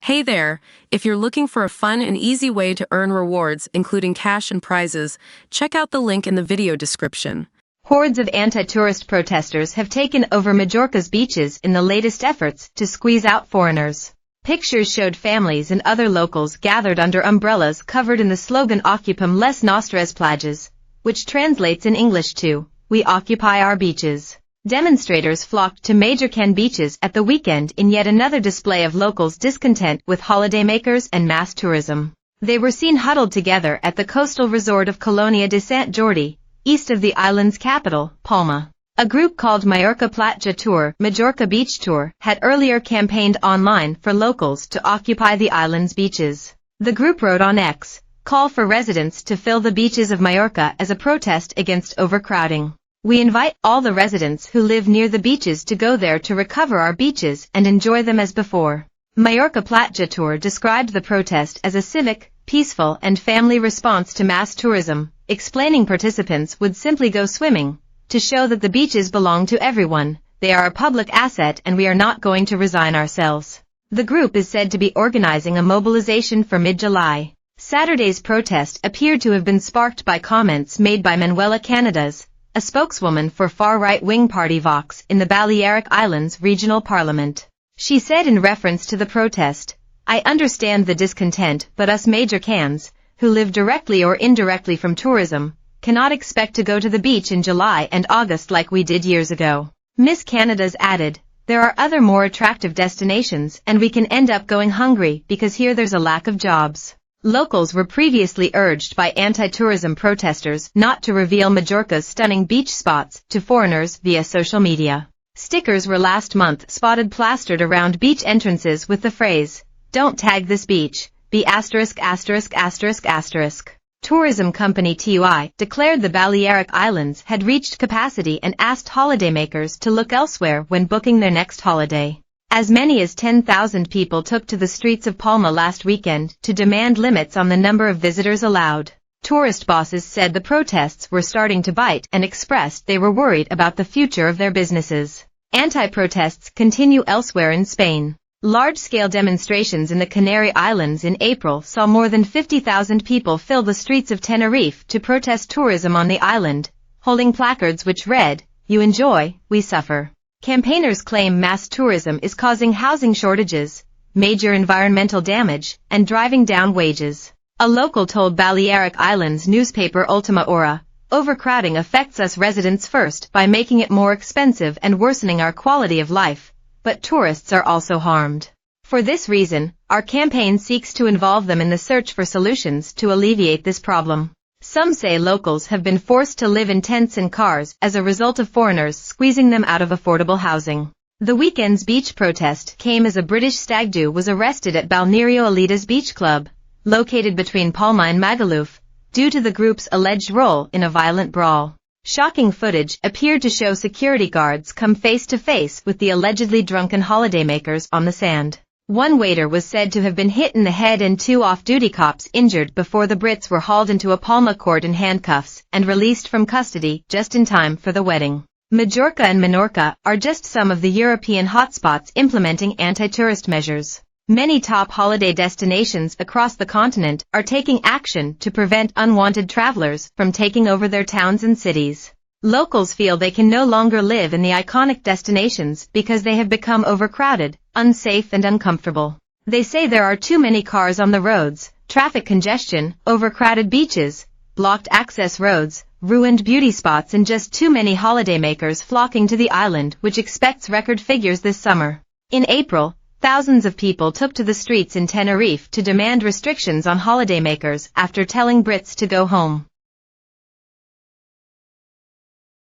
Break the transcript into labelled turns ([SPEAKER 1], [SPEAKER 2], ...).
[SPEAKER 1] Hey there! If you're looking for a fun and easy way to earn rewards, including cash and prizes, check out the link in the video description.
[SPEAKER 2] Hordes of anti-tourist protesters have taken over Mallorca's beaches in the latest efforts to squeeze out foreigners. Pictures showed families and other locals gathered under umbrellas covered in the slogan "Ocupem les nostres plages," which translates in English to, "We occupy our beaches." Demonstrators flocked to major Can beaches at the weekend in yet another display of locals' discontent with holidaymakers and mass tourism. They were seen huddled together at the coastal resort of Colonia de Sant Jordi, east of the island's capital, Palma. A group called Mallorca Platja Tour, Majorca Beach Tour, had earlier campaigned online for locals to occupy the island's beaches. The group wrote on X, "Call for residents to fill the beaches of Mallorca as a protest against overcrowding. We invite all the residents who live near the beaches to go there to recover our beaches and enjoy them as before." Mallorca Platja Tour described the protest as a civic, peaceful and family response to mass tourism, explaining participants would simply go swimming, to show that the beaches belong to everyone, they are a public asset and we are not going to resign ourselves. The group is said to be organizing a mobilization for mid-July. Saturday's protest appeared to have been sparked by comments made by Manuela Canadas, a spokeswoman for far-right-wing party Vox in the Balearic Islands Regional Parliament. She said in reference to the protest, "I understand the discontent, but us major Cans, who live directly or indirectly from tourism, cannot expect to go to the beach in July and August like we did years ago." Ms. Canadas added, "There are other more attractive destinations and we can end up going hungry because here there's a lack of jobs." Locals were previously urged by anti-tourism protesters not to reveal Majorca's stunning beach spots to foreigners via social media. Stickers were last month spotted plastered around beach entrances with the phrase, "Don't tag this beach, be *********. Tourism company TUI declared the Balearic Islands had reached capacity and asked holidaymakers to look elsewhere when booking their next holiday. As many as 10,000 people took to the streets of Palma last weekend to demand limits on the number of visitors allowed. Tourist bosses said the protests were starting to bite and expressed they were worried about the future of their businesses. Anti-protests continue elsewhere in Spain. Large-scale demonstrations in the Canary Islands in April saw more than 50,000 people fill the streets of Tenerife to protest tourism on the island, holding placards which read, "You enjoy, we suffer." Campaigners claim mass tourism is causing housing shortages, major environmental damage, and driving down wages. A local told Balearic Islands newspaper Ultima Hora, "Overcrowding affects us residents first by making it more expensive and worsening our quality of life, but tourists are also harmed. For this reason, our campaign seeks to involve them in the search for solutions to alleviate this problem." Some say locals have been forced to live in tents and cars as a result of foreigners squeezing them out of affordable housing. The weekend's beach protest came as a British stag do was arrested at Balneario Alitas Beach Club, located between Palma and Magaluf, due to the group's alleged role in a violent brawl. Shocking footage appeared to show security guards come face to face with the allegedly drunken holidaymakers on the sand. One waiter was said to have been hit in the head and two off-duty cops injured before the Brits were hauled into a Palma court in handcuffs and released from custody just in time for the wedding. Majorca and Menorca are just some of the European hotspots implementing anti-tourist measures. Many top holiday destinations across the continent are taking action to prevent unwanted travelers from taking over their towns and cities. Locals feel they can no longer live in the iconic destinations because they have become overcrowded, unsafe and uncomfortable. They say there are too many cars on the roads, traffic congestion, overcrowded beaches, blocked access roads, ruined beauty spots and just too many holidaymakers flocking to the island, which expects record figures this summer. In April, thousands of people took to the streets in Tenerife to demand restrictions on holidaymakers after telling Brits to go home.